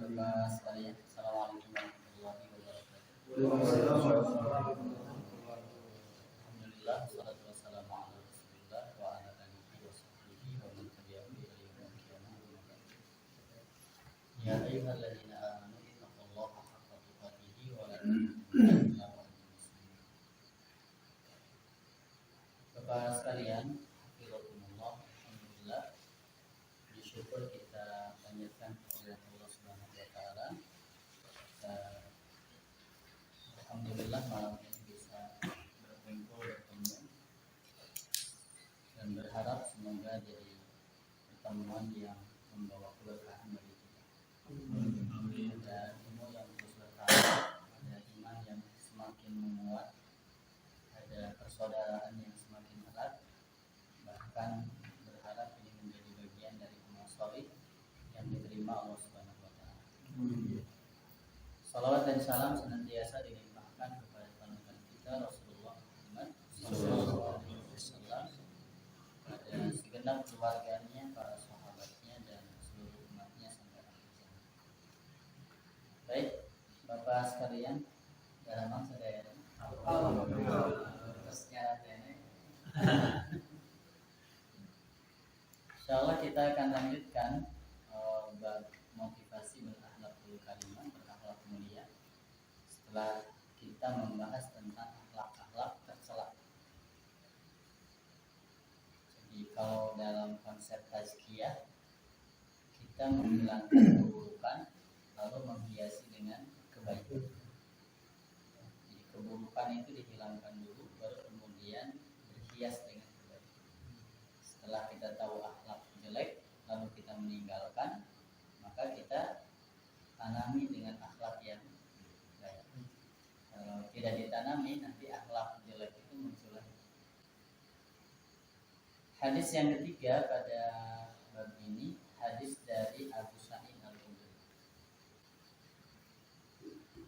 Bapak sekalian, Assalamualaikum warahmatullahi wabarakatuh. Alhamdulillah, wassalatu wassalamu ala Rasulillah wa ala alihi wa sahbihi wa man tabi'ahum ila yaumil qiyamah. Ya ayyuhalladzina amanu ittaqullaha haqqa tuqatih wa la tamutunna illa wa antum muslimun. Bapak sekalian, hafizakumullah, alhamdulillah, bersyukur kita panjatkan kepada Allah Subhanahu wa taala. Alhamdulillah malam ini bisa berkumpul bertemu dan berharap semoga jadi pertemuan yang membawa keberkahan bagi kita. Ada ilmu yang terus bertambah, ada iman yang semakin menguat, ada persaudaraan yang semakin erat, bahkan berharap ini menjadi bagian dari amal sholih yang diterima Allah Subhanahu wa taala. Salawat dan salam senantiasa dilimpahkan kepada panutan kita Rasulullah Muhammad sallallahu alaihi wasallam, pada segenap keluarganya, para sahabatnya dan seluruh umatnya sampai akhir zaman. Baik, Bapak sekalian, dalam sadaya terusnya ini. Insyaallah kita akan lanjutkan bab motivasi berakhlakul karimah, berakhlak mulia, setelah kita membahas tentang akhlak-akhlak tercela. Jadi kalau dalam konsep tazkiyah, kita menghilangkan keburukan lalu menghiasi dengan kebaikan. Jadi keburukan itu dihilangkan dulu, baru kemudian berhias dengan kebaikan. Setelah kita tahu akhlak jelek lalu kita meninggalkan, maka kita tanami dengan akhlak yang baik. Kalau tidak ditanami, nanti akhlak jelek itu muncul lagi. Hadis yang ketiga pada bab ini, hadis dari Abu Sa'id Al-Khudri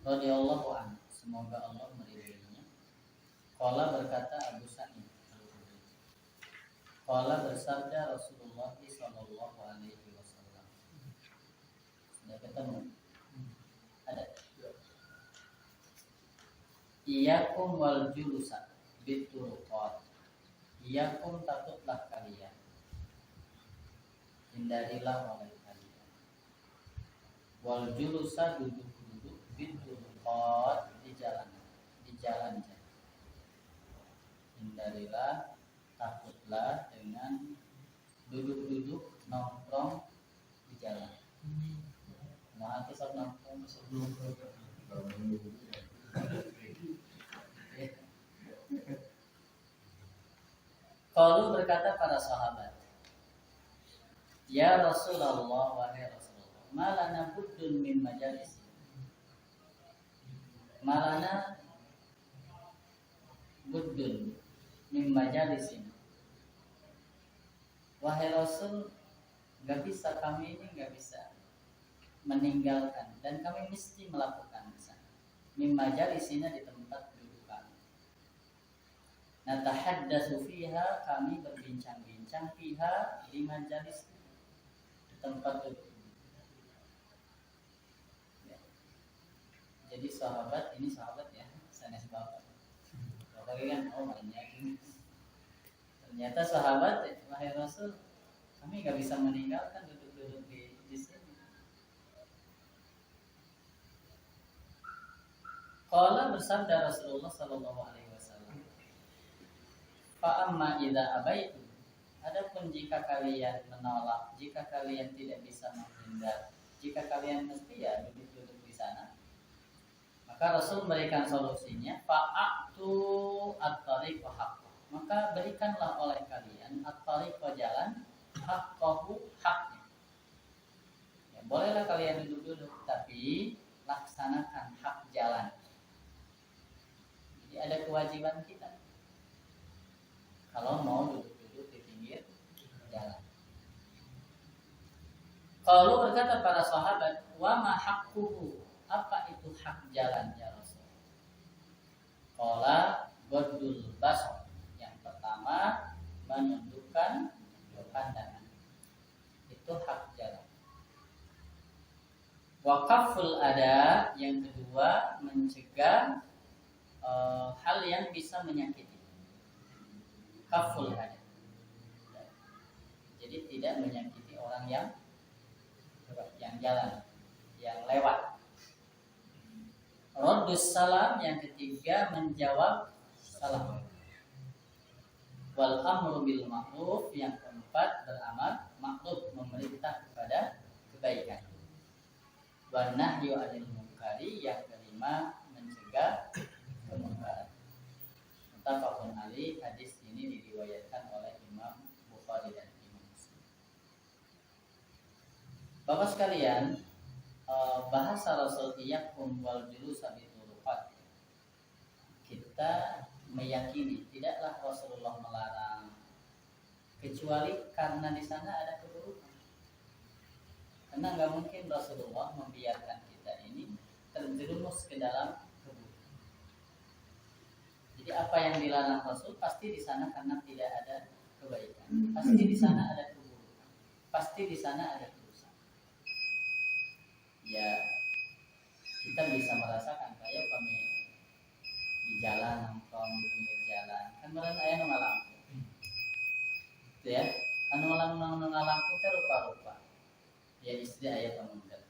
radhiyallahu anhu, semoga Allah meridhoinya. Qala, berkata Abu Sa'id Al-Khudri, qala, bersabda Rasulullah sallallahu alaihi wasallam. Sudah ketemu? Ada. Iyakum wal julusa bituruqat. Iyakum, takutlah kalian, hindarilah oleh kalian. Wal julusa, duduk-duduk, bituruqat, di jalan. Hindarilah, takutlah dengan duduk-duduk, nongkrong di jalan. Nah, kisah nongkrong sebelum Qalu, berkata para sahabat, ya Rasulullah, wahai Rasulullah, malana buddun min majalis. Malana buddun min majalisin. Wahai Rasul, kami ini gak bisa meninggalkan, dan kami mesti melakukan di sana. Min majalisina, di tempat duduk kami. Natahaddatsu fiha, kami berbincang-bincang, fiha, di majalis, di tempat duduk. Ya. Jadi sahabat, ini sahabat ya, sanes bapak. Bapak kan makanya ini. Ternyata sahabat, wahai Rasul, kami gak bisa meninggalkan duduk-duduk di sini. Qala, bersabda Rasulullah sallallahu alaihi wasallam, fa amma idza abaitu, adapun jika kalian menolak, jika kalian tidak bisa menghindar, jika kalian mesti ya duduk-duduk di sana, maka Rasul memberikan solusinya, fa'atu at-tariq wa haqqah, maka berikanlah oleh kalian at-tariq wa jalan, haqqahu, haknya. Ya, bolehlah kalian duduk-duduk, tapi laksanakan hak jalan. Jadi ada kewajiban kita kalau mau duduk-duduk di pinggir jalan. Kalau berkata para sahabat, wa ma haqquhu, apa itu hak jalan ya Rasul? Qala ghaddul basar, yang pertama menundukkan pandangan, itu hak jalan. Wakaful ada, yang kedua mencegah hal yang bisa menyakiti. Kaful ada, jadi tidak menyakiti orang yang jalan, yang lewat. Raddus salam, yang ketiga menjawab salam. Wal amru bil ma'ruf, yang keempat beramal ma'ruf, memerintah kepada kebaikan. Wan nahyu 'anil munkari, yang kelima mencegah kemungkaran. Muttafaqun alaih, hadis ini diriwayatkan oleh Imam Bukhari dan Imam Muslim. Bapak sekalian, bahasa Rasul iyyakum wal julusa bi turuqat. Kita meyakini tidaklah Rasulullah melarang kecuali karena di sana ada keburukan. Karena nggak mungkin Rasulullah membiarkan kita ini terjerumus ke dalam keburukan. Jadi apa yang dilarang Rasul pasti di sana karena tidak ada kebaikan. Pasti di sana ada keburukan. Pasti di sana ada kerusakan. Ya, kita bisa merasakan kayak kami di jalan, nongkrong di pinggir jalan, kan meren aya nu ngalangkung. Gitu ya. Anu ngalangkung teh rupa-rupa. Ya istri ayah pamungkas.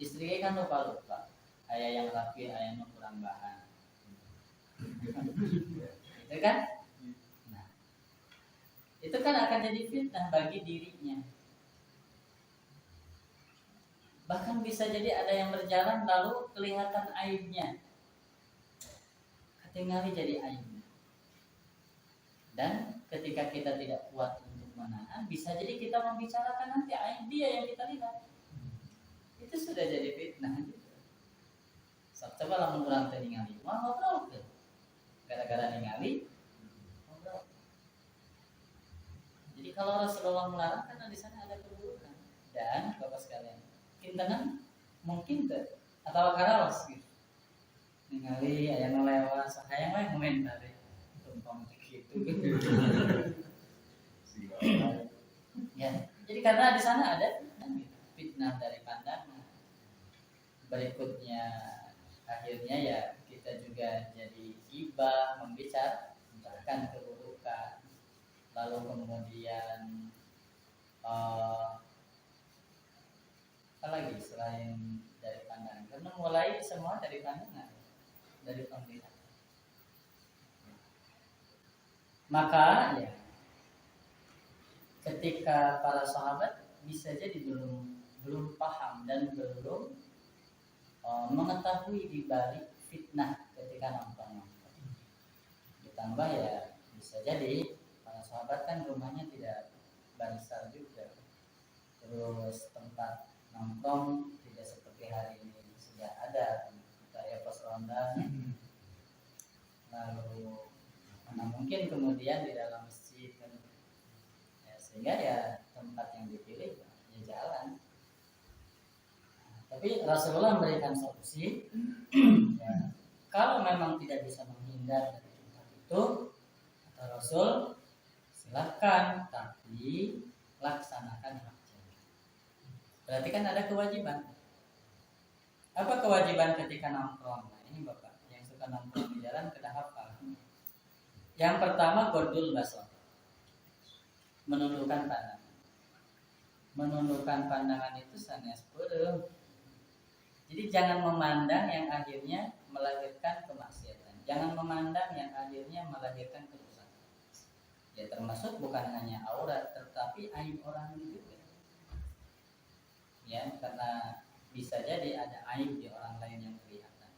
Istri kan lupa ayah yang rapi, ayah yang kurang bahan. Itu kan? Nah, itu kan akan jadi fitnah bagi dirinya. Bahkan bisa jadi ada yang berjalan lalu kelihatan aibnya, ketinggalan jadi aibnya. Dan ketika kita tidak kuat menahan, bisa jadi kita membicarakan nanti aib dia yang kita lihat. Itu sudah jadi fitnah gitu. Coba lah mengulang ningali, mau ngobrol ke? Gara-gara ningali, ngobrol. Jadi kalau Rasulullah melarang karena di sana ada keburukan. Dan Bapak sekalian, kintenan mungkin tuh atau karaos gitu. Ningali aya nu lewat, sahayang we komentari. Tumpang gitu. Ya, jadi karena di sana ada fitnah dari pandangan. Berikutnya akhirnya ya kita juga jadi gibah, membicarakan keburukan. Lalu kemudian apa lagi selain dari pandangan? Karena mulai semua dari pandangan, dari penglihatan. Maka ya ketika para sahabat bisa jadi belum paham dan belum mengetahui di balik fitnah ketika nongkrong. Ditambah ya bisa jadi para sahabat kan rumahnya tidak besar juga, terus tempat nongkrong tidak seperti hari ini sudah ada kayak pos ronda, lalu mana mungkin kemudian di dalam masjid kan. Sehingga ya tempat yang dipilih ya jalan. Tapi Rasulullah memberikan solusi. Ya, kalau memang tidak bisa menghindar dari tempat itu, kata Rasul, silahkan, tapi laksanakan hak jalan. Berarti kan ada kewajiban. Apa kewajiban ketika nongkrong? Nah, ini Bapak yang suka nongkrong di jalan kena hafal. Yang pertama gordul basar. Menundukkan pandangan. Menundukkan pandangan itu sanes peureum. Jadi jangan memandang yang akhirnya melahirkan kemaksiatan. Jangan memandang yang akhirnya melahirkan kerusakan. Ya termasuk bukan hanya aurat, tetapi aib orang juga. Ya, karena bisa jadi ada aib di orang lain yang kelihatan.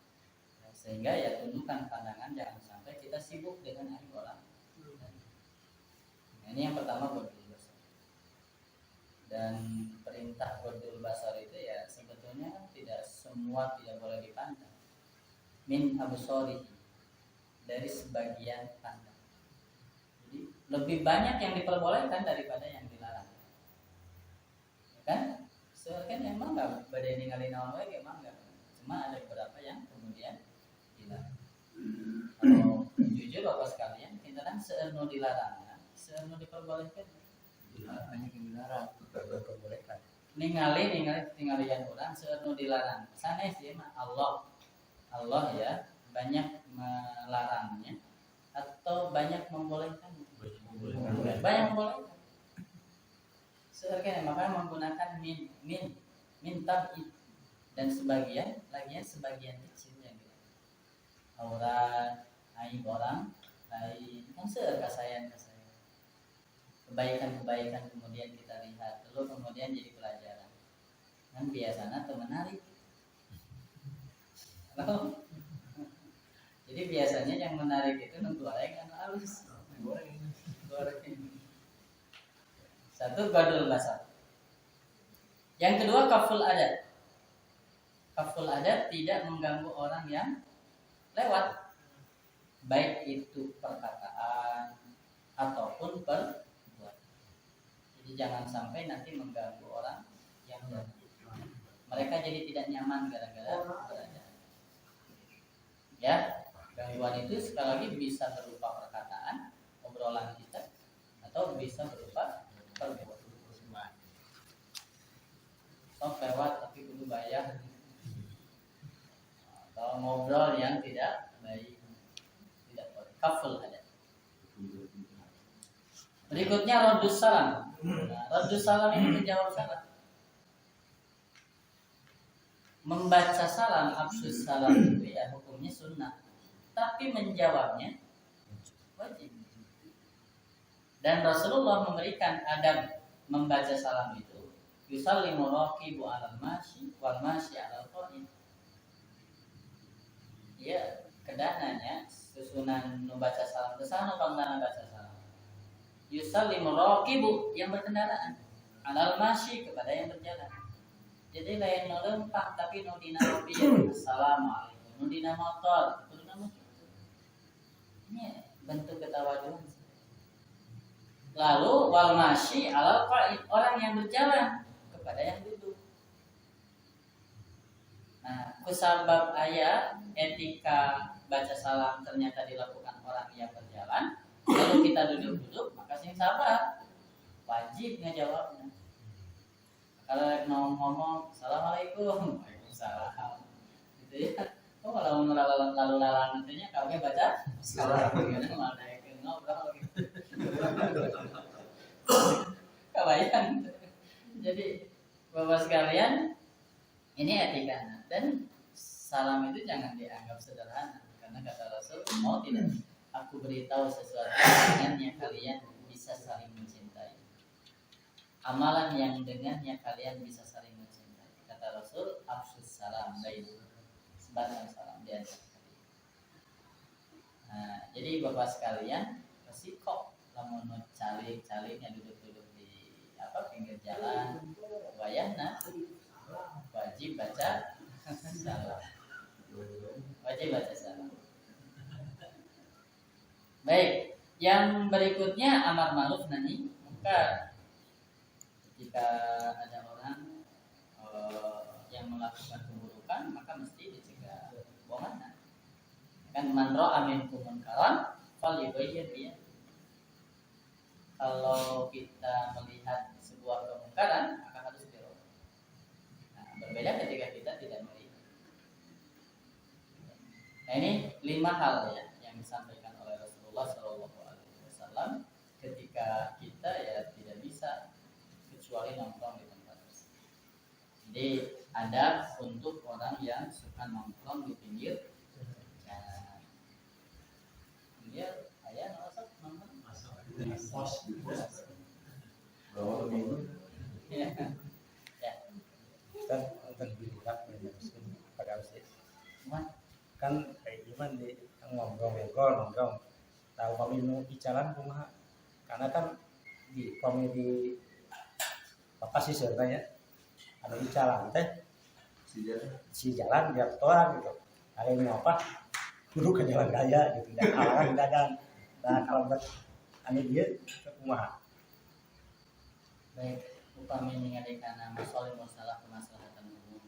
Ya, sehingga ya tundukkan pandangan, jangan sampai kita sibuk dengan aib orang. Ini yang pertama gordul basar. Dan perintah gordul basar itu ya sebetulnya kan tidak semua tidak boleh dipandang. Min absori, dari sebagian pandang. Jadi lebih banyak yang diperbolehkan daripada yang dilarang. Ya kan? Soalnya emang nggak badai ninggalin awal lagi emang nggak. Cuma ada beberapa yang kemudian dilarang. Kalau jujur Bapak sekalian, kita kan seerno dilarang. Seerno diperbolehkan, banyak yang dilarang, diperbolehkan. tinggalian orang seueur nu dilarang. Sanes ieu mah Allah ya banyak melarangnya atau banyak membolehkan. Banyak membolehkan. Seueur maka menggunakan min tab'id dan sebagian kecilnya gitu. Aurat, aib orang, aib kan seueur kasayan. Kebaikan kemudian kita lihat, lalu kemudian jadi pelajaran. Kan biasanya tuh menarik. Jadi biasanya yang menarik itu goreng anu halus. Goreng. Satu gadul basar. Yang kedua kaful adab. Kaful adab tidak mengganggu orang yang lewat, baik itu perkataan ataupun perbuatan. Jadi jangan sampai nanti mengganggu orang yang mereka jadi tidak nyaman gara-gara berada. Ya, gangguan itu sekali lagi bisa berupa perkataan, obrolan kita, atau bisa berupa perbuatan. Sok lewat tapi kudu bayar. Atau ngobrol yang tidak baik, tidak boleh. Kaful ada. Berikutnya raddus salam. Raddus salam ini menjawab salam. Membaca salam, absus salam itu ya hukumnya sunnah, tapi menjawabnya wajib. Dan Rasulullah memberikan adab membaca salam itu. Yusallimu raqibu 'alal masyi wal masyi 'alal qa'id. Ya, kedananya susunan membaca salam kesana bangdana baca salam. Yusallimu raqibu yang berkendaraan, 'alal masyi kepada yang berjalan. Jadi lain nu lempang tapi nu dina mobil assalamualaikum, nu dina motor kuduna mah ini bentuk ketawaduan. Lalu wal masyi 'alal qa'id, orang yang berjalan kepada yang duduk. Nah, kusabab aya etika baca salam ternyata dilakukan orang yang berjalan, lalu kita duduk-duduk, maka sing sabar wajib ngejawabnya. Kalau ngomong assalamualaikum, waalaikumsalam, gitu ya. Oh kalau lalu lalang nantinya kami baca assalamualaikum, mana yang ngobrol gitu. Kebayang. Jadi bapak sekalian, ini etika dan salam itu jangan dianggap sederhana karena kata Rasul, mau tidak aku beritahu sesuatu dengannya kalian bisa saling mencintai. Amalan yang dengannya kalian bisa saling mencintai. Kata Rasul, afsus salam, baik sebarkan salam di antara kalian. Nah, jadi bapak sekalian, resiko lamun calik-caliknya duduk-duduk di pinggir jalan, wayahna wajib baca salam. Wajib baca salam. Baik, yang berikutnya amar ma'ruf nahi munkar. Jika ada orang yang melakukan keburukan, maka mesti dicegah. Bagaimana? Kan man ra'a minkum munkaran falyughayyir bi. Kalau kita melihat sebuah kemungkaran, maka harus dirubah. Nah, berbeda ketika kita tidak melihat. Nah, ini 5 hal ya yang disampaikan oleh Rasulullah SAW ketika kita ya tidak bisa kecuali nongkrong di tempat tersebut. Jadi ada untuk orang yang suka nongkrong di pinggir jalan. Dia ayah nongkrong pos. Ya. Ya. Kan untuk dibuka pada usia. Kan kayak gimana di nongkrong tahu kami mau bicara kumaha karena kan di kami di lokasi sebenarnya ada bicara teh si jalan biar toa gitu ada yang apa kudu ke jalan raya gitu dan halangan dagang. Nah kalau buat ane dia kumaha baik upami ningali kana masalah kemaslahatan umum.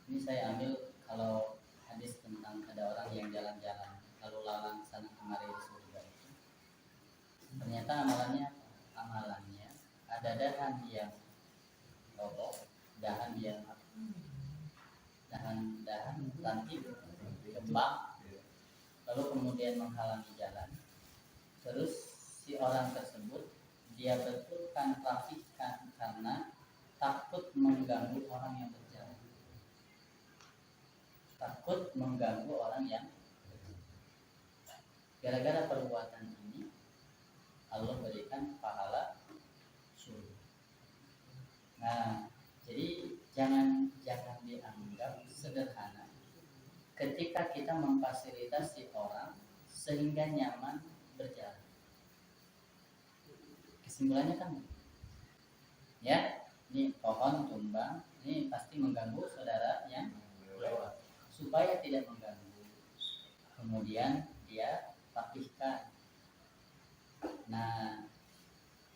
Ini saya ambil kalau hadis tentang ada orang yang jalan-jalan lalu lalang sana kemari di surga itu. Ternyata amalannya amal dahan yang roboh, dahan ranting, kembang, lalu kemudian menghalangi jalan. Terus si orang tersebut dia betulkan, rapihkan karena takut mengganggu orang yang berjalan. Takut mengganggu orang yang gara-gara perbuatan ini Allah berikan pahala surga. Nah, jadi jangan dianggap sederhana ketika kita memfasilitasi orang sehingga nyaman berjalan. Kesimpulannya kan, ya, ini pohon tumbang, ini pasti mengganggu saudara yang lewat. Supaya tidak mengganggu, kemudian dia rapihkan. Nah,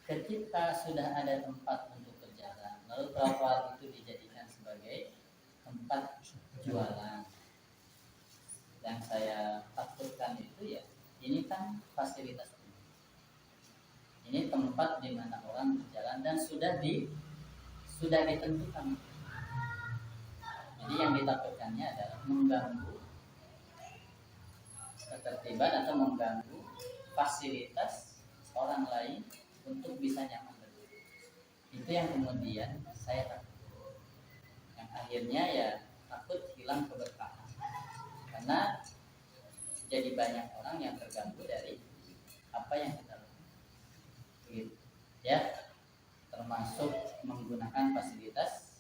ketika sudah ada tempat untuk berjalan, lalu trotoar itu dijadikan sebagai tempat jualan. Yang saya takutkan itu ya, ini kan fasilitas umum. Ini tempat di mana orang berjalan dan sudah ditentukan. Jadi yang ditakutkannya adalah mengganggu ketertiban atau mengganggu fasilitas orang lain untuk bisa nyaman berdiri. Itu yang kemudian saya takut. Yang akhirnya ya takut hilang keberkahan. Karena jadi banyak orang yang terganggu dari apa yang kita lakukan. Gitu. Ya, termasuk menggunakan fasilitas.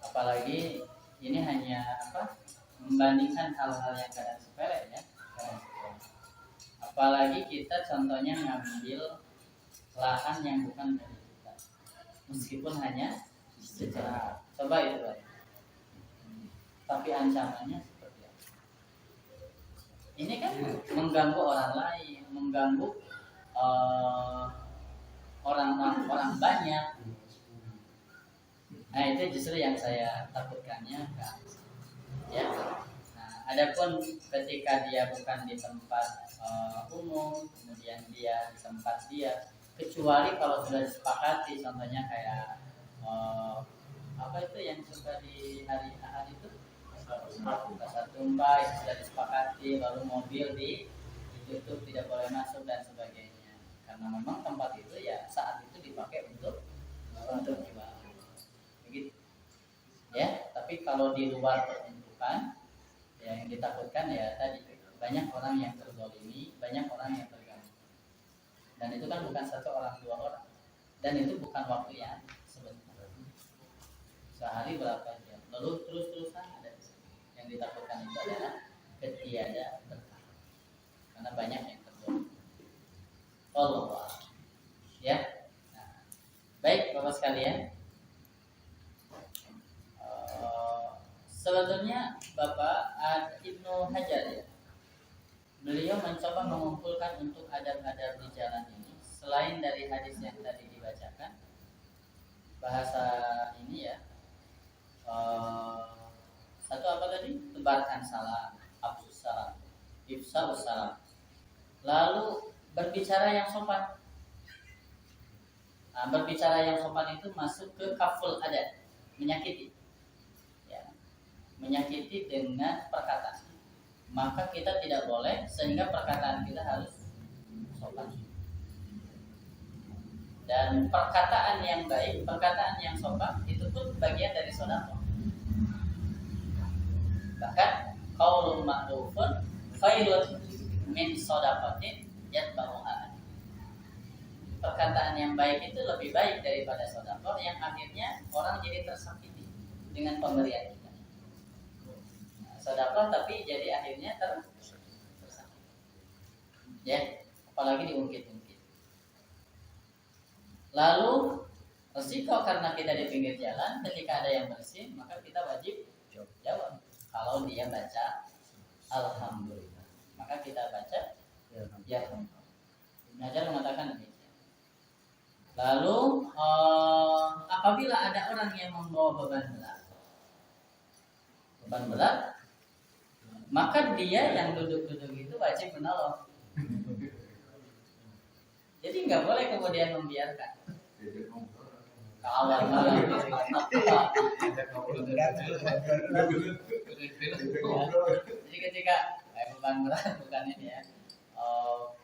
Apalagi ini hanya membandingkan hal-hal yang kadang sepele ya, apalagi kita contohnya ngambil lahan yang bukan dari kita, meskipun hanya secara coba itu Pak. Tapi ancamannya seperti apa? Ini kan mengganggu orang lain, mengganggu orang banyak. Nah, itu justru yang saya takutkannya kan. Ya. Nah, adapun ketika dia bukan di tempat umum, kemudian dia di tempat dia, kecuali kalau sudah disepakati, contohnya kayak apa itu yang suka di hari Ahad itu pasar tumpah yang sudah disepakati, lalu mobil ditutup tidak boleh masuk dan sebagainya. Karena memang tempat itu ya saat itu dipakai untuk jualan. Begitu. Ya, tapi kalau di luar peruntukan ya yang ditakutkan ya tadi banyak orang yang terzolimi, banyak orang yang terganggu. Dan itu kan bukan satu orang, dua orang. Dan itu bukan waktu yang sebentar. Sehari berapa jam. Lalu terus-terusan ada di sini. Yang ditakutkan itu adalah ketiada berkah. Karena banyak yang terzolimi. Allah. Ya. Nah, baik Bapak sekalian. Sebetulnya Bapak Ibnu Hajar ya, beliau mencoba mengumpulkan untuk adab-adab di jalan ini. Selain dari hadis yang tadi dibacakan, bahasa ini ya, satu apa tadi? Tebarkan salam, hafzus salam, ifsa'us salam. Lalu berbicara yang sopan. Nah, berbicara yang sopan itu masuk ke kaful adab, menyakiti. Menyakiti dengan perkataan, maka kita tidak boleh sehingga perkataan kita harus sopan. Dan perkataan yang baik, perkataan yang sopan itu pun bagian dari sedekah. Bahkan qaulun ma'rufun khairun min shadaqatin yatba'uha. Perkataan yang baik itu lebih baik daripada sedekah yang akhirnya orang jadi tersakiti dengan pemberian kita. Sedekah tapi jadi akhirnya tersakiti. Ya, apalagi diungkit-ungkit. Lalu resiko karena kita di pinggir jalan, ketika ada yang bersin, maka kita wajib jawab. Kalau dia baca alhamdulillah, maka kita baca ya. Ibnu Hajar mengatakan demikian. Lalu apabila ada orang yang membawa beban berat, maka dia yang duduk-duduk itu wajib menolong. Jadi nggak boleh kemudian membiarkan ke awal malam jadi ketika bukan ini ya,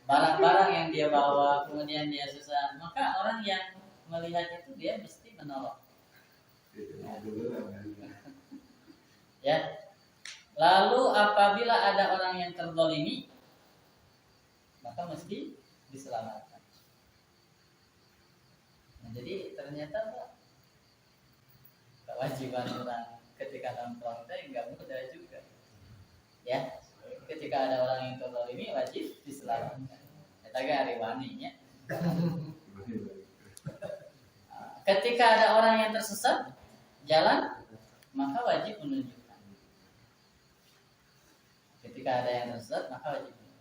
barang-barang yang dia bawa kemudian dia susah, maka orang yang melihat itu dia mesti menolong ya. Lalu apabila ada orang yang terzalimi, maka mesti diselamatkan. Nah, jadi ternyata Pak, kewajiban orang ketika nongkrong teh nggak mudah juga. Ya, ketika ada orang yang terzalimi wajib diselamatkan. Eta ge ari waninya. Ketika ada orang yang tersesat jalan, maka wajib menunjukkan. Ketika ada yang tersesat, maka wajib menunjukkan.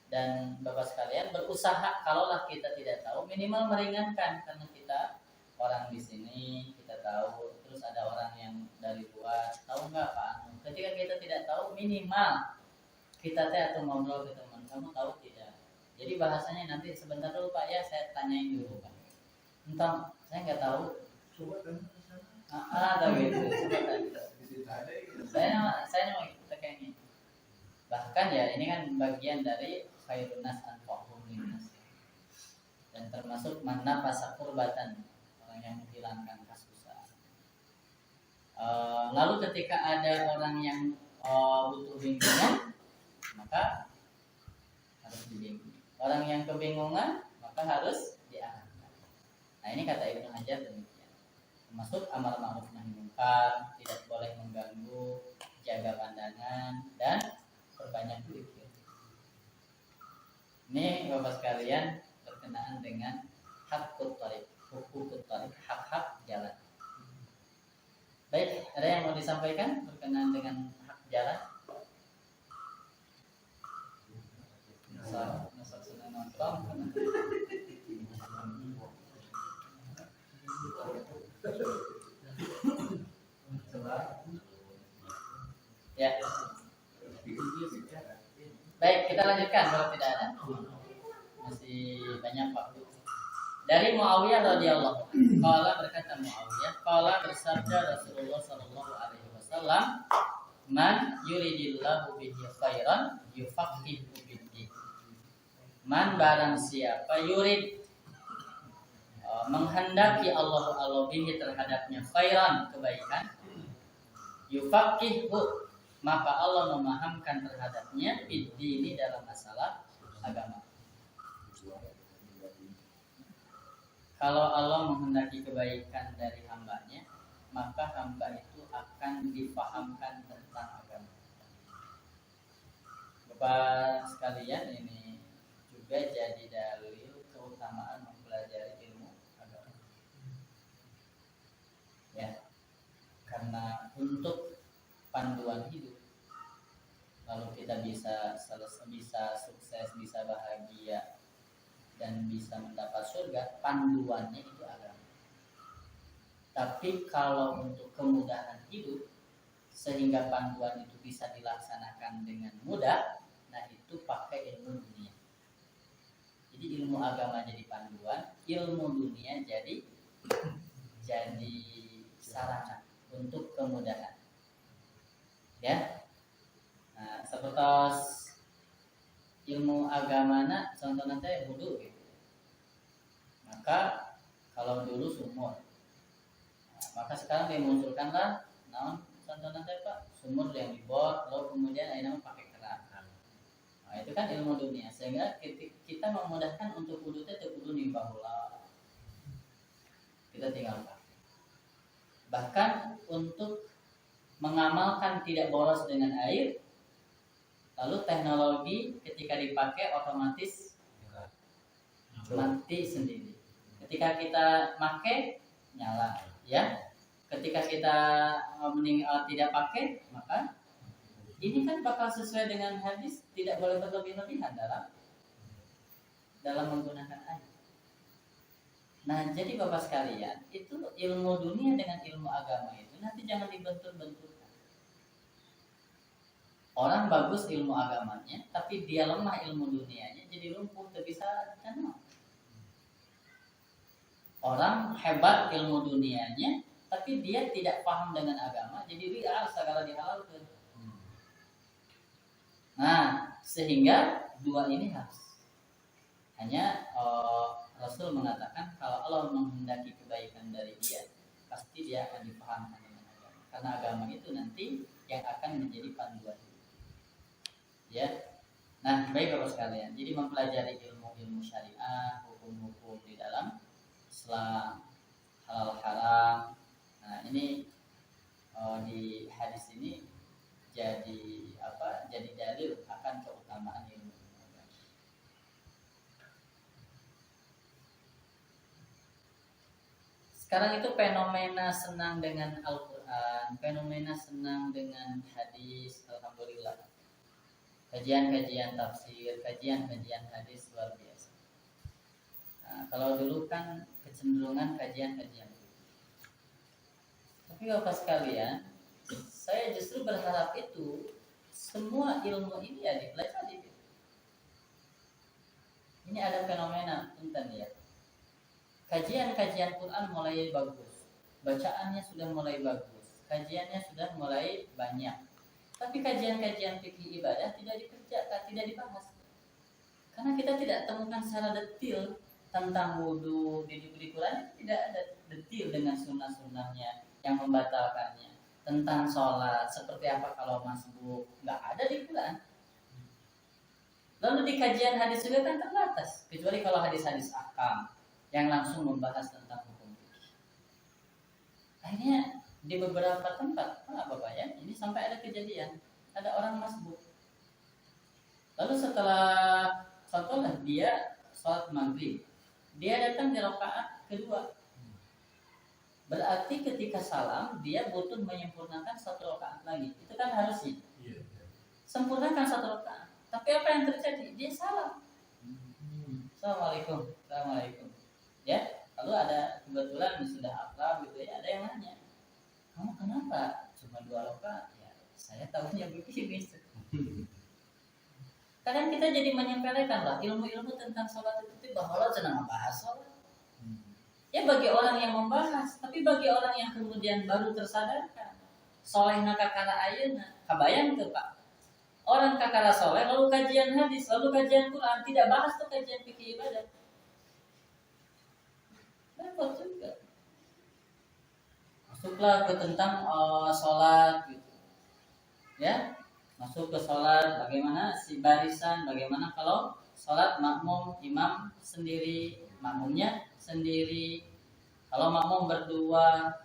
Dan Bapak sekalian, berusaha kalaulah kita tidak tahu, minimal meringankan, karena kita orang di sini kita tahu, terus ada orang yang dari luar tahu nggak Pak Anu. Ketika kita tidak tahu, minimal kita teh atau ngobrol ke teman, kamu tahu tidak? Jadi bahasanya nanti sebentar dulu Pak ya, saya tanyain dulu Pak. Entah, saya nggak tahu. Tahu gitu. Saya mau kita kayak ini. Bahkan ya ini kan bagian dari khairun nas anfa'uhum linnas. Dan termasuk mana pasakurbatan, orang yang menghilangkan kesusahan. Lalu ketika ada orang yang butuh bimbingan, maka harus dibimbing. Orang yang kebingungan, maka harus diarahkan. Nah ini kata Ibnu Hajar demikian. Termasuk amar ma'ruf nahi munkar, tidak boleh mengganggu, jaga pandangan, dan perbanyak zikir. Ini Bapak sekalian berkenaan dengan hakut tariq, hukukut tariq, hak-hak jalan. Baik, ada yang mau disampaikan berkenaan dengan hak jalan? Ya. Baik, kita lanjutkan kalau tidak ada. Masih banyak waktu. Dari Muawiyah radhiyallahu anhu, qala berkata Muawiyah, qala bersabda Rasulullah sallallahu alaihi wasallam, man yuridillahu bihi khairan yufaqihu fid-din. Man barang siapa yurid menghendaki Allah bihi terhadapnya khairan kebaikan, yufaqihu maka Allah memahamkan terhadapnya fid-din dalam masalah agama. Kalau Allah menghendaki kebaikan dari hambanya, maka hamba itu akan difahamkan tentang agama. Bapak sekalian, ini juga jadi dalil keutamaan mempelajari ilmu agama. Ya, karena untuk panduan hidup, lalu kita bisa sukses, bisa bahagia, dan bisa mendapat surga, panduannya itu agama. Tapi kalau untuk kemudahan hidup, sehingga panduan itu bisa dilaksanakan dengan mudah, nah itu pakai ilmu dunia. Jadi ilmu agama jadi panduan, ilmu dunia jadi sarana untuk kemudahan. Ya, nah seperti ilmu agamana contohnya teh wudu gitu. Maka kalau dulu sumur, nah, maka sekarang dimunculkanlah contohnya teh Pak, sumur yang dibor, lalu kemudian airnya pakai keran. Nah itu kan ilmu dunia, sehingga kita memudahkan untuk wudu teh kudu nimbah heula. Kita tinggal pakai. Bahkan untuk mengamalkan tidak boros dengan air, lalu teknologi ketika dipakai otomatis mati sendiri. Ketika kita pakai nyala, ya. Ketika kita tidak pakai, maka ini kan bakal sesuai dengan hadis, tidak boleh berlebih-lebihan dalam menggunakan air. Nah, jadi Bapak sekalian, itu ilmu dunia dengan ilmu agama itu nanti jangan dibentur-bentur. Orang bagus ilmu agamanya, tapi dia lemah ilmu dunianya, jadi lumpuh, tidak bisa channel. Orang hebat ilmu dunianya, tapi dia tidak paham dengan agama, jadi dia segala dihalalkan. Nah, sehingga dua ini harus. Hanya Rasul mengatakan kalau Allah menghendaki kebaikan dari dia, pasti dia akan dipahamkan dengan agama. Karena agama itu nanti yang akan menjadi panduan. Ya. Nah, baik Bapak sekalian. Jadi mempelajari ilmu-ilmu syariah, hukum-hukum di dalam Islam, halal haram. Nah, ini di hadis ini jadi apa? Jadi dalil akan keutamaan ilmu. Sekarang itu fenomena senang dengan Al-Quran, fenomena senang dengan hadis, alhamdulillah. Kajian-kajian tafsir, kajian-kajian hadis luar biasa. Nah, kalau dulu kan kecenderungan kajian-kajian. Tapi Bapak sekalian, saya justru berharap itu semua ilmu ini ya dipelajari. Ini ada fenomena punten ya. Kajian-kajian Quran mulai bagus, bacaannya sudah mulai bagus, kajiannya sudah mulai banyak. Tapi kajian-kajian fikih ibadah tidak dikerjakan, tidak dibahas. Karena kita tidak temukan secara detail tentang wudhu di Quran, tidak ada detail dengan sunnah-sunnahnya yang membatalkannya. Tentang sholat, seperti apa kalau masbuk, nggak ada di Quran. Lalu di kajian hadis juga kan terbatas, kecuali kalau hadis-hadis ahkam yang langsung membahas tentang hukum fikih. Akhirnya di beberapa tempat, Bapak ya, ini sampai ada kejadian, ada orang masbuk. Lalu setelah contohnya dia sholat maghrib, dia datang di rakaat kedua. Berarti ketika salam dia butuh menyempurnakan satu rakaat lagi. Itu kan harusnya. Sempurnakan satu rakaat. Tapi apa yang terjadi? Dia salam. Assalamualaikum, assalamualaikum. Ya, lalu ada kebetulan sudah akrab gitu ya, ada yang nanya, kamu kenapa cuma 2 rakaat? Ya, saya tahunya begini. Kadang kita jadi menyempelekan lah ilmu-ilmu tentang sholat itu bahwa Allah senang membahas sholat. Ya bagi orang yang membahas, tapi bagi orang yang kemudian baru tersadarkan, soleh nakakala ayeuna, kabayang tuh Pak. Orang kakala soleh lalu kajian hadis, lalu kajian Quran, tidak bahas tuh kajian fikih ibadah. Repot juga. Masuklah ke tentang sholat gitu. Ya, masuk ke sholat, bagaimana si barisan, bagaimana kalau sholat makmum, imam sendiri, makmumnya sendiri, kalau makmum berdua,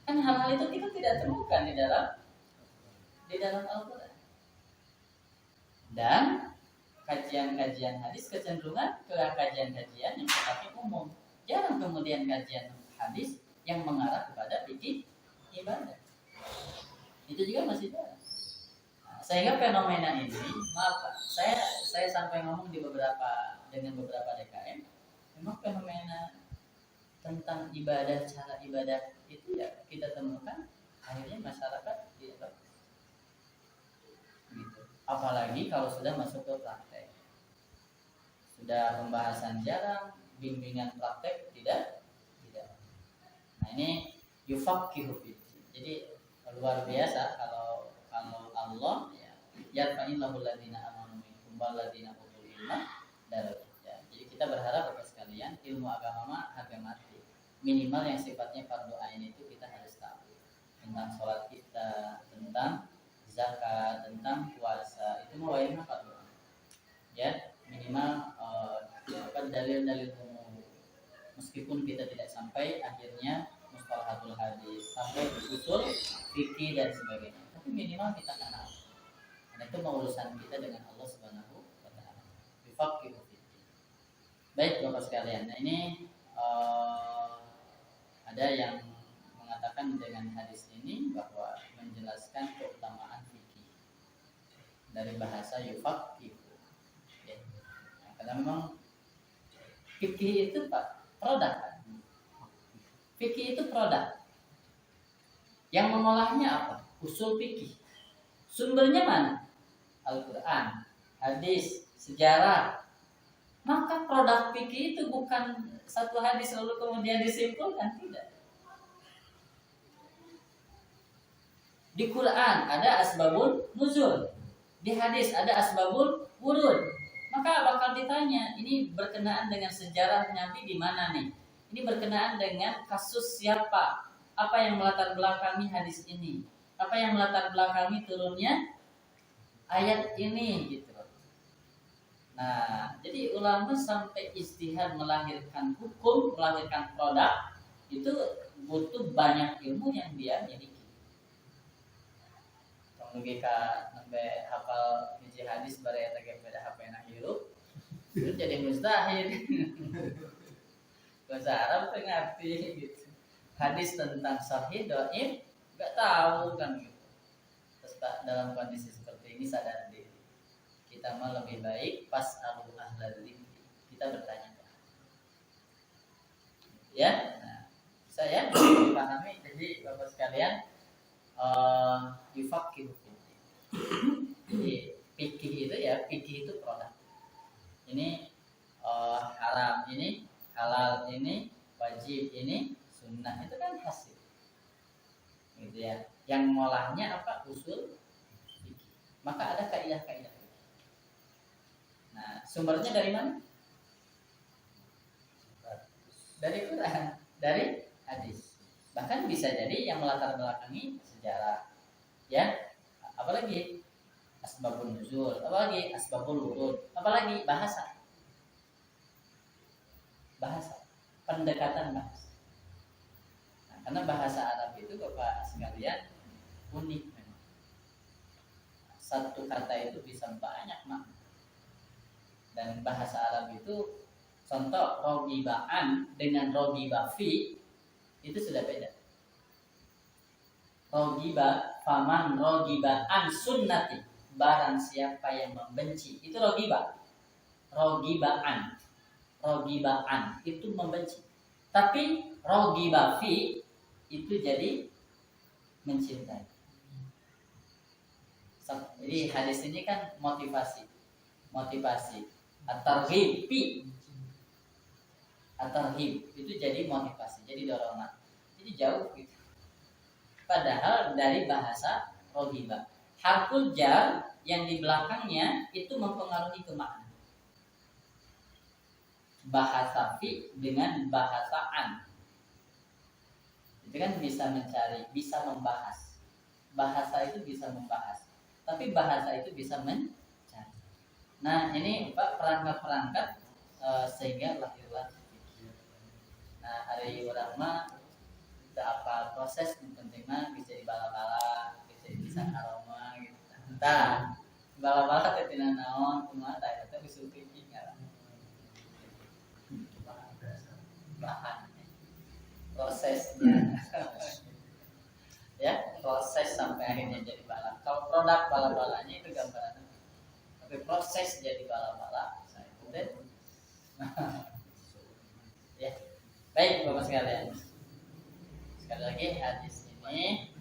kan hal-hal itu kita tidak temukan di dalam Al-Quran. Dan kajian-kajian hadis kecenderungan ke kajian-kajian yang sifatnya umum. Jarang kemudian kajian hadis yang mengarah kepada fikih ibadah. Itu juga masih jarang. Nah, sehingga fenomena ini, maaf Pak, saya sampai ngomong dengan beberapa DKM, memang fenomena tentang ibadah, cara ibadah itu ya kita temukan akhirnya masyarakat tidak bagus. Gitu. Apalagi kalau sudah masuk ke praktek, sudah pembahasan jarang, bimbingan praktek tidak. Nah ini yufaqihu fiddin. Jadi luar biasa kalau Allah ya yarfa'illahu alladziina aamanu minkum walladziina utul ilma darajat. Ya, jadi kita berharap Bapak sekalian ilmu agama mah harga mati. Minimal yang sifatnya fardu ain itu kita harus tahu tentang sholat kita, tentang zakat, tentang puasa, itu mah wajibnya fardu ain. Ya, minimal dalil-dalil umum. Meskipun kita tidak sampai akhirnya mustalahatul hadis, sampai usul fikih dan sebagainya, tapi minimal kita kenal. Dan itu mau urusan kita dengan Allah Subhanahu wa taala. Bifaqihu fiddin. Baik Bapak sekalian. Nah, ini ada yang mengatakan dengan hadis ini bahwa menjelaskan keutamaan fikih dari bahasa yufaqihu. Ya. Nah, karena memang fikih itu Pak produk. Fikih itu produk. Yang mengolahnya apa? Usul fikih. Sumbernya mana? Al-Quran, hadis, sejarah. Maka produk fikih itu bukan satu hadis lalu kemudian disimpulkan, tidak. Di Quran ada asbabun nuzul, di hadis ada asbabul wurud. Maka bakal ditanya, ini berkenaan dengan sejarah Nabi di mana nih? Ini berkenaan dengan kasus siapa? Apa yang melatar belakangi hadis ini? Apa yang melatar belakangi turunnya ayat ini gitu. Nah, jadi ulama sampai ijtihad melahirkan hukum, melahirkan produk itu butuh banyak ilmu yang dia miliki. Mungkin sampai hafal hiji hadis baraya tagih pada HP nak hirup, itu jadi mustahil. Bahasa Arab tuh ngerti gitu. Hadis tentang sahih dhaif enggak tahu kan gitu. Terus dalam kondisi seperti ini sadar diri. Kita mah lebih baik pas alu ahlal dzikri. Kita bertanya. Ya, nah, saya dipahami. Jadi Bapak sekalian, yufaqih. Jadi fikih itu ya, fikih itu produk. Ini haram, ini halal, ini wajib, ini sunnah, itu kan hasil. Gitu ya. Yang ngolahnya apa? Usul fikih. Maka ada kaidah-kaidah. Nah, sumbernya dari mana? Dari Quran, dari hadis. Bahkan bisa jadi yang melatar belakangi sejarah. Ya, apalagi asbabun nuzul, apalagi asbabul wurud, apalagi bahasa. Bahasa, pendekatan bahasa. Nah, karena bahasa Arab itu Bapak sekalian unik memang. Satu kata itu bisa banyak makna. Dan bahasa Arab itu contoh rogibaan dengan rogibafi itu sudah beda. Rogiba faman rogibaan sunnati, barang siapa yang membenci, itu rogiba. Rogibaan itu membenci. Tapi rogibafi itu jadi mencintai. Jadi hadis ini kan motivasi at-targhib itu jadi motivasi, jadi dorongan, jadi jauh gitu. Padahal dari bahasa rogiba, harful jar yang di belakangnya itu mempengaruhi kemaknaan. Bahasa fi dengan bahasa an itu kan bisa mencari, bisa membahas. Bahasa itu bisa membahas, tapi bahasa itu bisa mencari. Nah, ini Pak perangkat-perangkat sehingga lahirlah. Nah, hari ulama tidak apa proses yang penting mah bisa di bala-bala, bisa aroma gitu. Entah bala-bala teh tina naon kumaha tah eta usul fikih ngaran. Bahan prosesnya. Ya, proses sampai akhirnya jadi bala. Kalau produk bala-balanya itu gambaran. Tapi proses jadi bala-bala saya kemudian. Ya. Baik Bapak sekalian. Sekali lagi hadis ini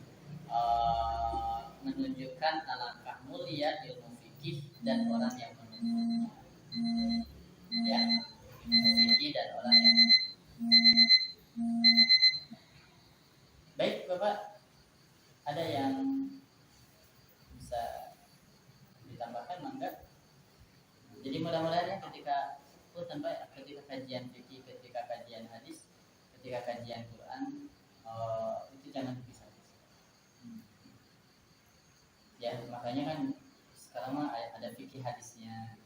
menunjukkan alangkah mulia ilmu fikih dan orang yang menuntutnya. Ya, ilmu fikih dan orang yang baik Bapak, ada yang bisa ditambahkan mangga? Jadi mudah-mudahan ya ketika kajian fikih, ketika kajian hadis, ketika kajian Quran itu jangan dipisah-pisah. Ya, makanya kan sekarang mah ada fikih hadisnya.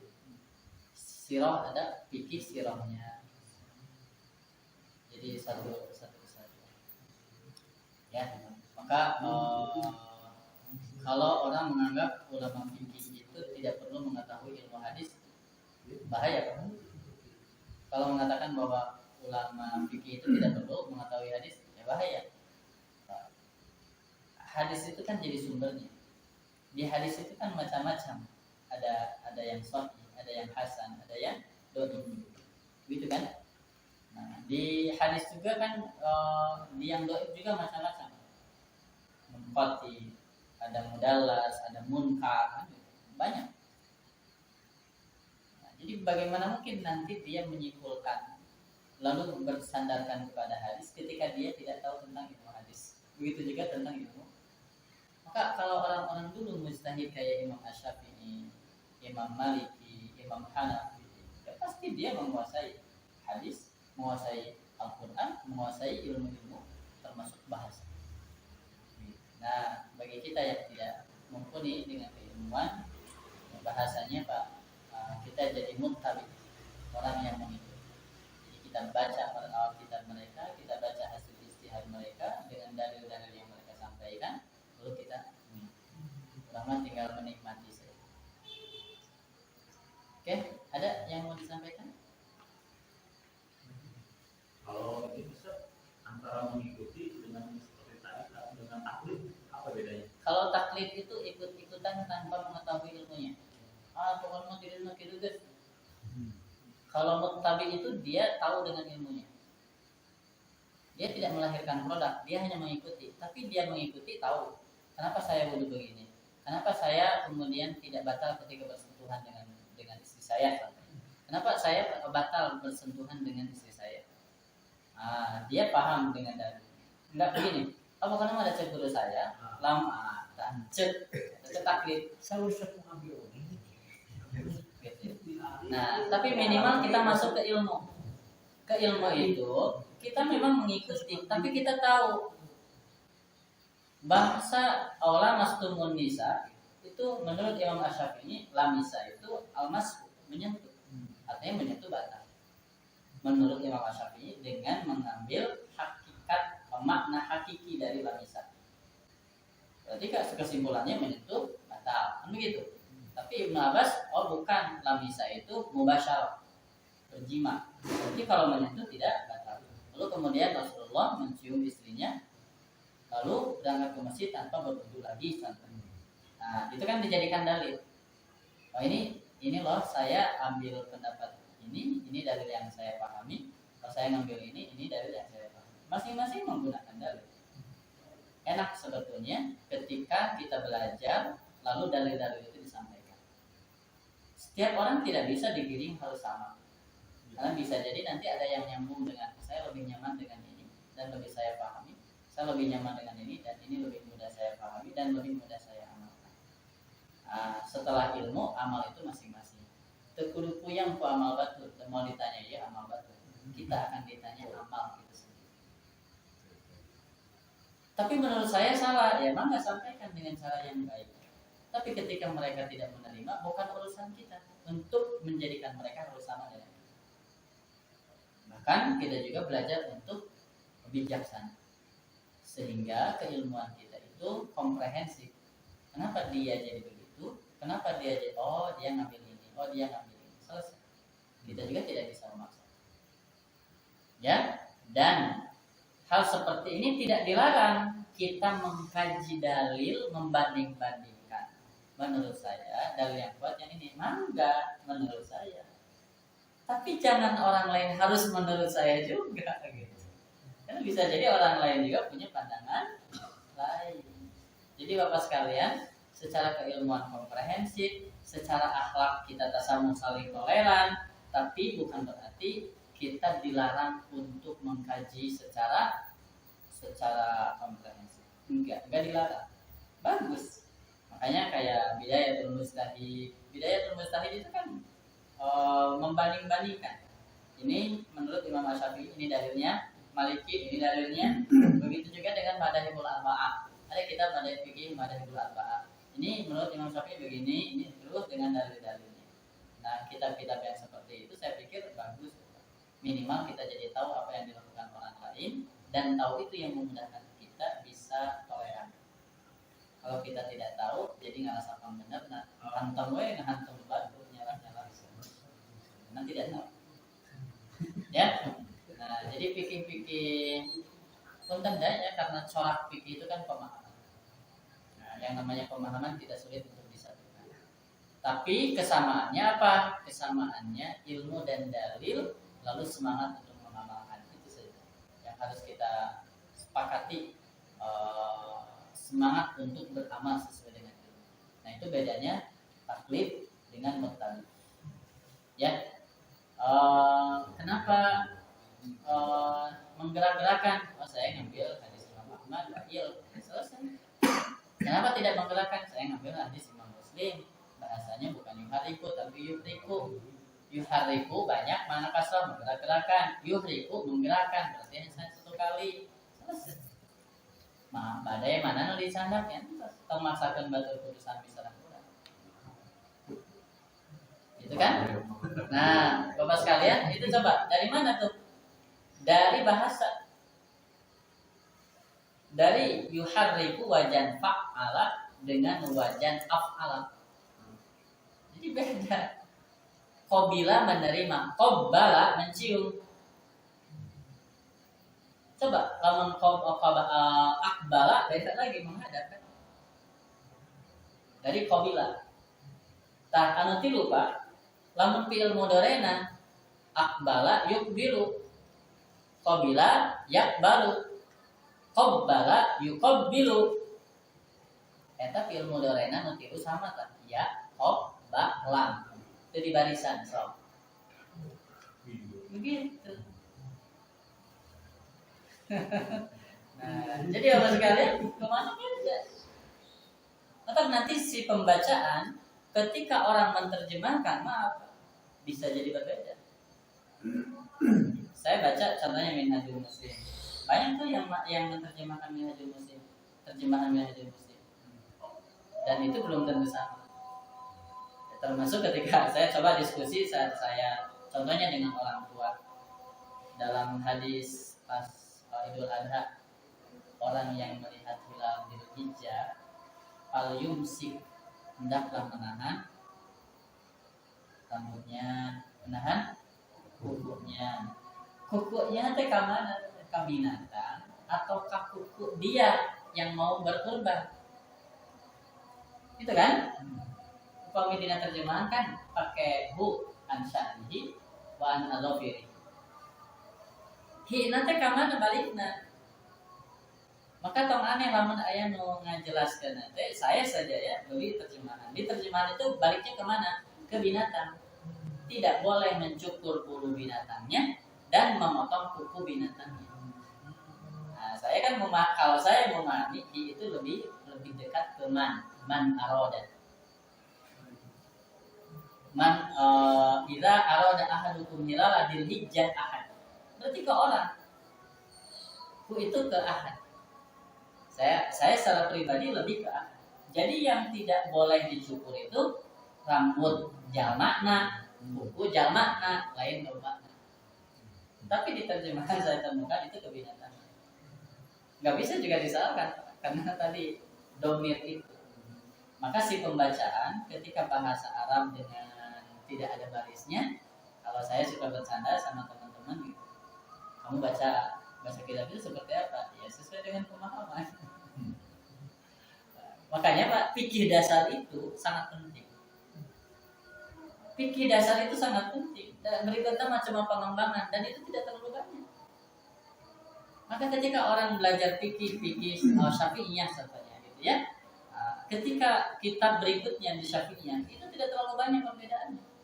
Sirah ada fikih sirahnya. Jadi satu. Ya, maka kalau orang menganggap ulama fikih itu tidak perlu mengetahui ilmu hadis, bahaya kan? Kalau mengatakan bahwa ulama fikih itu tidak perlu mengetahui hadis, ya bahaya. Hadis itu kan jadi sumbernya. Di hadis itu kan macam-macam. Ada yang sahih, ada yang hasan, ada yang dhaif. Gitu kan? Nah, di hadis juga kan di yang dhaif juga macam-macam. Munqati, ada mudallas, ada munkar, banyak. Nah, jadi Jadi bagaimana mungkin nanti dia menyimpulkan lalu bersandarkan kepada hadis ketika dia tidak tahu tentang ilmu hadis. Begitu juga tentang ilmu. Maka kalau orang-orang dulu mujtahid kayak Imam Asy-Syafi'i, Imam Maliki, Imam Hanafi, ya pasti dia menguasai hadis, menguasai Al-Quran, menguasai ilmu-ilmu termasuk bahasa. Nah, bagi kita yang tidak mumpuni dengan keilmuan, bahasanya Pak, kita jadi muttabi, orang yang mengikuti. Jadi kita baca kitab mereka, kita baca hasil ijtihad mereka dengan dalil-dalil yang mereka sampaikan, lalu kita ulama tinggal menikmati saja. Oke, ada yang mau disampaikan? Kalau itu bisa antara mengikuti dengan seperti tadi dengan taklid, apa bedanya? Kalau taklid itu ikut-ikutan tanpa mengetahui ilmunya. Pokoknya mau tidur gitu guys. Kalau muttabi itu dia tahu dengan ilmunya. Dia tidak melahirkan produk, dia hanya mengikuti. Tapi dia mengikuti tahu. Kenapa saya wudhu begini? Kenapa saya kemudian tidak batal ketika bersentuhan dengan istri saya? Kenapa saya batal bersentuhan dengan istri saya? Dia paham dengan dalil. Enggak begini. Pokoknya ada cek guru saya, lama cek taklid. Saya usah mengambil ini. Nah, tapi minimal kita masuk ke ilmu. Ke ilmu itu kita memang mengikuti, tapi kita tahu bahasa aula mastumun nisa itu menurut Imam Asy-Syafi'i lamisa itu almas menyentuh, artinya menyentuh batas. Menurut Imam Asy-Syafi'i dengan mengambil hakikat makna hakiki dari lamisa. Berarti kesimpulannya menyentuh batal, kan begitu. Tapi Ibnu Abbas, bukan, lamisa itu mubasyarah, berjima. Jadi kalau menyentuh tidak batal. Lalu kemudian Rasulullah mencium istrinya, lalu berangkat ke masjid tanpa berwudu lagi. Nah, itu kan dijadikan dalil. Ini loh saya ambil pendapat ini dalil yang saya pahami. Kalau saya ngambil ini dalil yang saya pahami. Masing-masing menggunakan dalil. Enak sebetulnya ketika kita belajar, lalu dalil-dalil itu disampaikan. Setiap orang tidak bisa digiring harus sama. Karena bisa jadi nanti ada yang nyambung dengan saya lebih nyaman dengan ini dan lebih saya pahami. Saya lebih nyaman dengan ini dan ini lebih mudah saya pahami dan lebih mudah saya amalkan. Setelah ilmu, amal itu masing-masing. Tekudu puyang ku amal batul, mau ditanya ya amal batul. Kita akan ditanya amal itu sendiri. Tapi menurut saya salah, ya emang nggak sampaikan dengan cara yang baik. Tapi ketika mereka tidak menerima, bukan urusan kita untuk menjadikan mereka harus sama dengan kita. Bahkan kita juga belajar untuk bijaksana, sehingga keilmuan kita itu komprehensif. Kenapa dia jadi begitu? Kenapa dia jadi dia ngambil ini, dia ngambil ini. Selesai. Kita juga tidak bisa memaksa. Ya, dan hal seperti ini tidak dilarang kita mengkaji dalil, membanding-bandingkan. Menurut saya dalil yang kuat yang ini, mangga menurut saya. Tapi jangan orang lain harus menurut saya juga gitu. Kan bisa jadi orang lain juga punya pandangan lain. Jadi Bapak sekalian, secara keilmuan komprehensif, secara akhlak kita tasamuh saling toleran, tapi bukan berarti kita dilarang untuk mengkaji secara komprehensif. Enggak dilarang. Bagus. Makanya kayak Bidayatul Mujtahid itu kan membanding-bandingkan. Ini menurut Imam Asy-Syafi'i ini dalilnya, Maliki ini dalilnya. Begitu juga dengan Madahibul Arba'ah. Ada kitab Madahib Fiqih Madahibul Arba'ah. Ini menurut Imam Syafi'i begini, ini terus dengan dalil-dalilnya. Nah, kitab-kitab yang seperti itu saya pikir bagus. Minimal kita jadi tahu apa yang dilakukan orang lain dan tahu itu yang memudahkan kita bisa toleran. Kalau kita tidak tahu, jadi ngerasa benar, hantam batu, nyala-nyala. Nanti tidak tahu. Ya, nah jadi fikih pun tandanya karena corak fikih itu kan pemahaman. Nah, yang namanya pemahaman tidak sulit untuk disatukan. Tapi kesamaannya apa? Kesamaannya ilmu dan dalil, lalu semangat untuk mengamalkan itu saja. Yang harus kita sepakati. Semangat untuk beramal sesuai dengan ilmu. Nah itu bedanya taklid dengan muttabi. Ya, yuhariku tapi yuhriku. Yuhariku banyak mana kasar menggerak-gerakan, yuhriku menggerakkan berarti hanya satu kali selesai. Badai mana nu disandak ya memaksakan batu putusan bisa kurang. Itu kan? Nah, Bapak sekalian, itu coba dari mana tuh? Dari bahasa. Dari yuharriku wajan fa'ala dengan wajan af'ala. Jadi beda. Qabila menerima, qabbala mencium. Coba lamun akbala beda lagi menghadap kan? Dari qabila. Tah anu tilu Pak, lamun fi'il mudhari'na akbala yuqbilu, qabila yaqbalu, qabbala yuqabbilu. Eta fi'il mudhari'na nu tilu sama tah ya qabbala. Itu di barisan so. Begitu. Nah, jadi apa sekalian kemana beda? Atau nanti si pembacaan ketika orang menerjemahkan maaf bisa jadi berbeda. Saya baca contohnya Minhajul Muslim. Banyak tuh yang menerjemahkan Minhajul Muslim, terjemahan Minhajul Muslim. Dan itu belum tentu sama. Termasuk ketika saya coba diskusi saat saya contohnya dengan orang tua dalam hadis pas Idul Adha, orang yang melihat hilal di Dzulhijjah fal yumsik, hendaklah menahan rambutnya, menahan kukunya teh ka mana? Ka binatang atau ka kuku dia yang mau berkurban. Itu kan? Upami dina terjemahan kan pakai hu an sya'rihi wa an adhafiri. Hi nanti ka mana balikna? Maka tong aneh lamun aya nu ngajelaskeun teh saya saja ya beli terjemahan. Di terjemahan itu baliknya kemana? Ke binatang. Tidak boleh mencukur bulu binatangnya dan memotong kuku binatangnya. Nah, saya kan kalau saya memahami itu lebih dekat ke man aroda. Man idza arada ahadukum hilala dil hijjah ahad. Berarti ke orang. Ku itu ke ahad. Saya secara pribadi lebih ke ahad. Jadi yang tidak boleh dicukur itu rambut jalmakna, kuku jalmakna, lain jalmakna. Tapi di terjemahan saya temukan itu ke binatang. Nggak bisa juga disalahkan karena tadi domir itu. Maka si pembacaan ketika bahasa Arab dengan tidak ada barisnya, kalau saya suka bercanda sama teman-teman gitu, kamu baca kitab itu seperti apa? Ya sesuai dengan pemahaman. Makanya Pak, fikih dasar itu sangat penting. Fikih dasar itu sangat penting. Dan berikutnya macam pengembangan dan itu tidak terlalu banyak. Maka ketika orang belajar fikih Syafi'iyah contohnya gitu ya. Ketika kitab berikutnya di Syafi'iyah itu tidak terlalu banyak perbedaannya.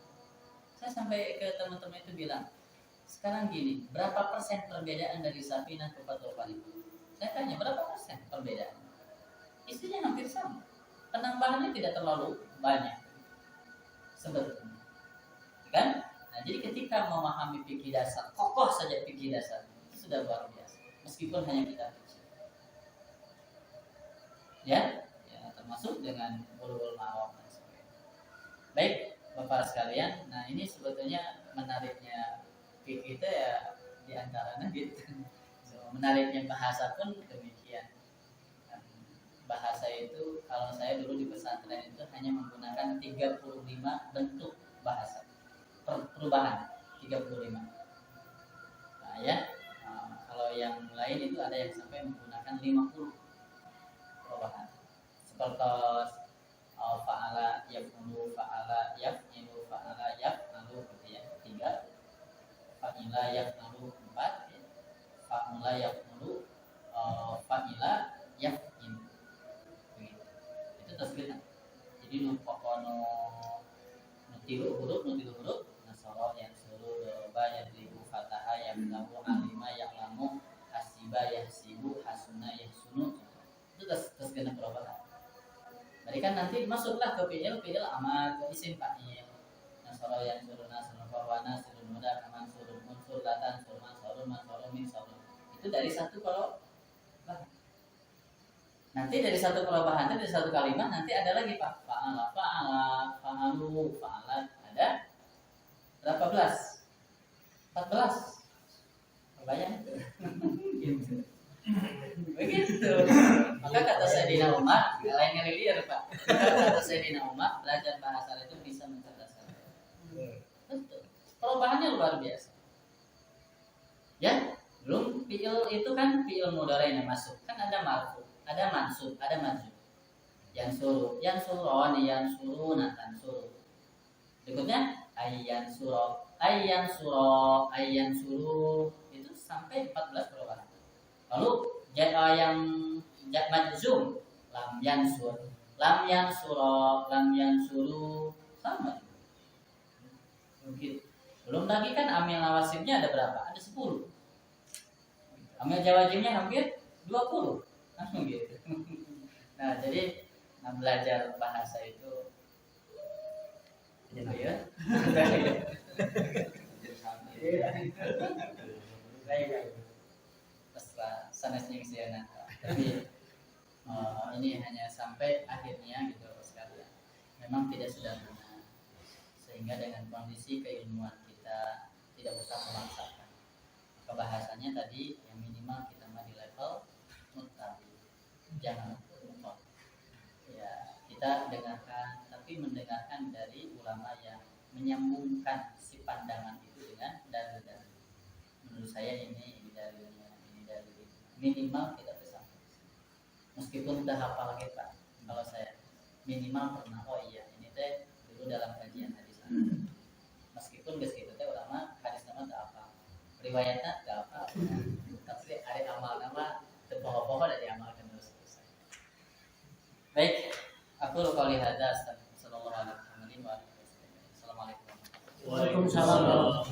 Saya sampai ke teman-teman itu bilang, sekarang gini, berapa persen perbedaan dari Syafi'iyah ke Fathul Bari? Saya tanya, berapa persen perbedaan? Isinya hampir sama. Penambahannya tidak terlalu banyak sebetulnya. Kan? Nah, jadi ketika memahami fikih dasar, kokoh saja fikih dasar, itu sudah luar biasa. Meskipun hanya kita kecil. Ya, termasuk dengan ulul ma'ruf dan sebagainya. Baik, Bapak sekalian, nah ini sebetulnya menariknya fikih itu ya diantaranya gitu. Menariknya bahasa pun demikian. Bahasa itu kalau saya dulu di pesantren itu hanya menggunakan 35 bentuk bahasa perubahan 35. Nah ya, kalau yang lain itu ada yang sampai menggunakan 50 perubahan. Seperti fa'ala yaf'ulu, fa'ala yaf'ilu, fa'ala yaf'alu gitu ya. 3. Fa'ila yaf'alu 4 ya. Fa'ula yaf'ulu, fa'ila yaf'ilu. Begitu. Itu tasbih. Jadi nupokono nutilu huruf nasara yang suruh doroba yadribu fataha yamlahu alima ya'lamu hasiba yahsibu hasuna yahsunu. Itu tasbih perubahan. Tadi kan nanti masuklah ke fi'il amar, ke isim fa'il. nasara yansuru nasrun wa nasrun muda kaman surun unsur latan surman surun man surun min surun. Itu dari satu kalau bahan. Nanti dari satu kalau bahan dari satu kalimat nanti ada lagi Pak. Fa'ala fa'alu fa'alat ada berapa belas? 14. Bayang gitu. Begitu. Maka kata Sayyidina Umar, lain ngelilir Pak. Kata Sayyidina Umar, belajar bahasa itu bisa mencerdaskan. Betul. Perubahannya luar biasa. Ya, belum fiil itu kan fiil mudhari yang masuk. Kan ada marfu, ada mansub, ada majzum. Yang surun, yang suruna, tansuru. Berikutnya ayyan suro, ayyan suru itu sampai 14 perubahan. Lalu yang majzum lam yansur, lam yansuro, lam yansuru sama. Mungkin belum lagi kan amil nawasibnya ada berapa? Ada 10. Amil jawazimnya hampir 20. Langsung gitu. Nah, jadi belajar bahasa itu ya. Sanesnya siana. Tapi ini hanya sampai akhirnya gitu sekalian. Memang tidak sederhana. Sehingga dengan kondisi keilmuan kita tidak usah memaksakan. Maka bahasanya tadi yang minimal kita mah di level muttabi. Jangan mutlak. Ya, kita dengarkan tapi mendengarkan dari ulama yang menyambungkan si pandangan itu dengan dalil-dalil. Menurut saya ini dalilnya. Minimal kita bisa meskipun udah hafal kita kalau saya minimal pernah oh iya ini teh dulu dalam kajian hadis meskipun geus kitu teh ulama hadis nama teu hafal riwayatnya teu hafal tapi ada amal nama teu poho-poho da diamalkeun terus. Baik, aku qouli hadza sallallahu alaihi wa sallam. Assalamualaikum. Waalaikumsalam.